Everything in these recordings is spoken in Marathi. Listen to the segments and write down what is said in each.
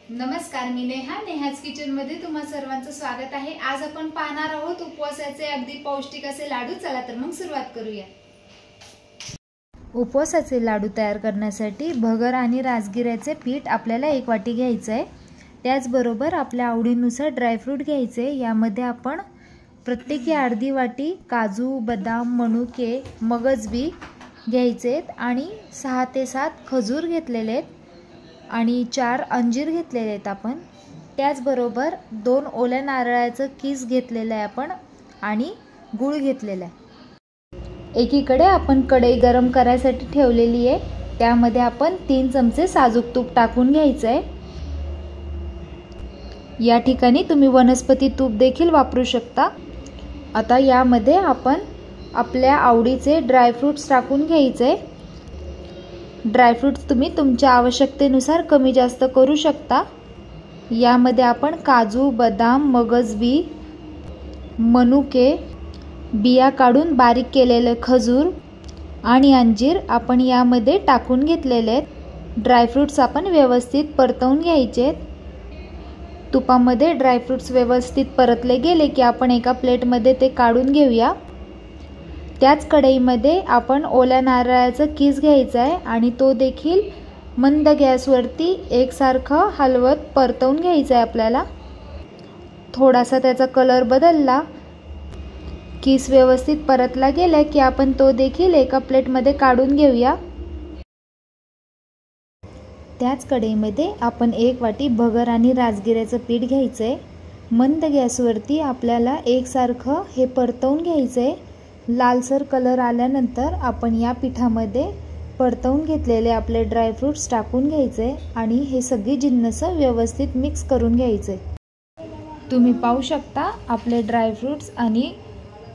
नमस्कार, मी नेहाज किचन मध्ये तुम्हा सर्वांचं स्वागत आहे। आज आपण पाहणार आहोत उपवासाचे अगदी पौष्टिक असे लाडू। चला तर मग सुरुवात करूया। उपवासाचे लाडू तयार करण्यासाठी भगर आणि राजगिऱ्याचे पीठ आपल्याला 1 वाटी घ्यायचे आहे। त्याचबरोबर आपल्या आवडीनुसार ड्रायफ्रूट घ्यायचे। यामध्ये आपण प्रत्येकी अर्धी वाटी काजू, बदाम, मनुके, मगजबी घ्यायचे आणि 6 ते 7 खजूर घेतलेले आहेत आणि 4 अंजीर घेतलेले आहेत आपण। त्याचबरोबर 2 ओल्या नारळाचं कीस घेतलेलं आहे आपण आणि गूळ घेतलेला आहे। एकीकडे आपण कढई गरम करायसाठी ठेवलेली आहे। त्यामध्ये आपण 3 चमचे साजूक तूप टाकून घ्यायचं आहे। या ठिकाणी तुम्ही वनस्पती तूप देखील वापरू शकता। आता यामध्ये आपण आपल्या आवडीचे ड्रायफ्रूट्स टाकून घ्यायचे। ड्रायफ्रूट्स तुम्ही तुमच्या आवश्यकतेनुसार कमी जास्त करू शकता। यामध्ये आपण काजू, बदाम, मगजबी, मनुके, बिया काढून बारीक केलेले खजूर आणि अंजीर आपण यामध्ये टाकून घेतलेले आहेत। ड्रायफ्रूट्स आपण व्यवस्थित परतवून घ्यायचे। तुपामध्ये ड्रायफ्रूट्स व्यवस्थित परतले गेले की आपण एका प्लेटमध्ये ते काढून घेऊया। त्याच कढईमध्ये आपण ओल्या नारळाचं कीस घ्यायचा आहे आणि तो देखील मंद गॅसवरती एकसारखं हलवत परतवून घ्यायचा आहे आपल्याला। थोडासा त्याचा कलर बदलला, कीस व्यवस्थित परतला गेला की आपण तो देखील एका प्लेटमध्ये काढून घेऊया। त्याच कढईमध्ये आपण 1 वाटी भगर आणि राजगिऱ्याचं पीठ घ्यायचं आहे। मंद गॅसवरती आपल्याला एकसारखं हे परतवून घ्यायचं आहे। लालसर कलर आल्यानंतर आपण या पिठामध्ये परतवून घेतलेले आपले ड्रायफ्रूट्स टाकून घ्यायचे आणि हे सगळी जिन्नस व्यवस्थित मिक्स करून घ्यायचे। तुम्ही पाहू शकता आपले ड्रायफ्रूट्स आणि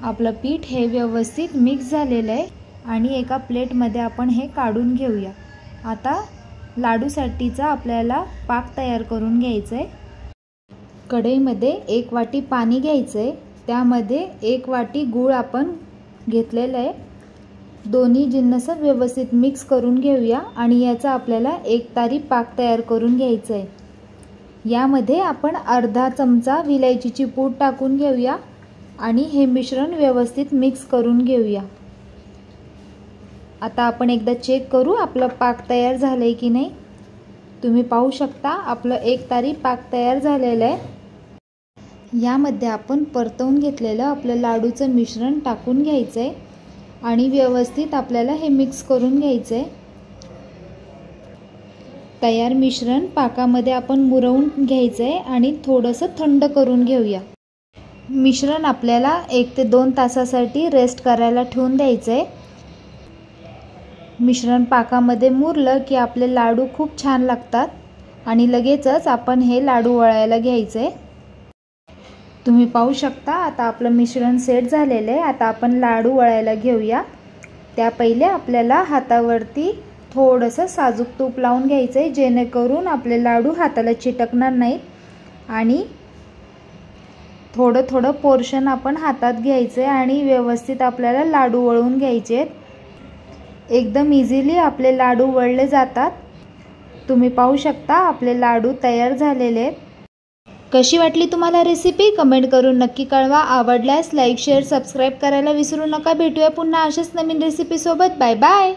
आपलं पीठ हे व्यवस्थित मिक्स झालेलं आहे आणि एका प्लेटमध्ये आपण हे काढून घेऊया। आता लाडूसाठीचा आपल्याला पाक तयार करून घ्यायचा आहे। कढईमध्ये 1 वाटी पाणी घ्यायचं आहे। त्यामध्ये 1 वाटी गूळ आपण घेतलेला आहे। दोन्ही जिन्नस व्यवस्थित मिक्स करून घेऊया आणि याचा आपल्याला एकतारी पाक तयार करून घ्यायचा आहे। यामध्ये आपण अर्धा चमचा विलायचीची पूड टाकून घेऊया आणि हे मिश्रण व्यवस्थित मिक्स करून घेऊया। आता आपण एकदा चेक करू आपला पाक तयार झालाय की नाही। तुम्ही पाहू शकता आपलं एकतारी पाक तयार झालेलं आहे। यामध्ये आपण परतवून घेतलेलं आपलं लाडूचं मिश्रण टाकून घ्यायचंय आणि व्यवस्थित आपल्याला हे मिक्स करून घ्यायचंय। तयार मिश्रण पाकामध्ये आपण मुरवून घ्यायचंय आणि थोडंसं थंड करून घेऊया। मिश्रण आपल्याला 1 ते 2 तासासाठी रेस्ट करायला ठेवून द्यायचंय। मिश्रण पाकामध्ये मुरलं की आपले लाडू खूप छान लागतात आणि लगेचच आपण हे लाडू वळायला घ्यायचे। तुम्ही पाहू शकता आता आपलं मिश्रण सेट झालेलं आहे। आता आपण लाडू वळायला घेऊया। त्या पहिले आपल्याला हातावरती थोडंसं साजूक तूप लावून घ्यायचंय जेणेकरून आपले लाडू हाताला चिटकणार नाहीत आणि थोडं थोडं पोर्शन आपण हातात घ्यायचंय आणि व्यवस्थित आपल्याला लाडू वळून घ्यायचे। एकदम इझिली आपले लाडू वळले जातात। तुम्ही पाहू शकता आपले लाडू तयार झालेले आहेत। कशी वाटली तुम्हाला रेसिपी कमेंट करून नक्की कळवा। आवडल्यास लाईक, शेअर, सबस्क्राइब करायला विसरू नका। भेटूया पुन्हा अशाच नवीन रेसिपी सोबत। Bye bye.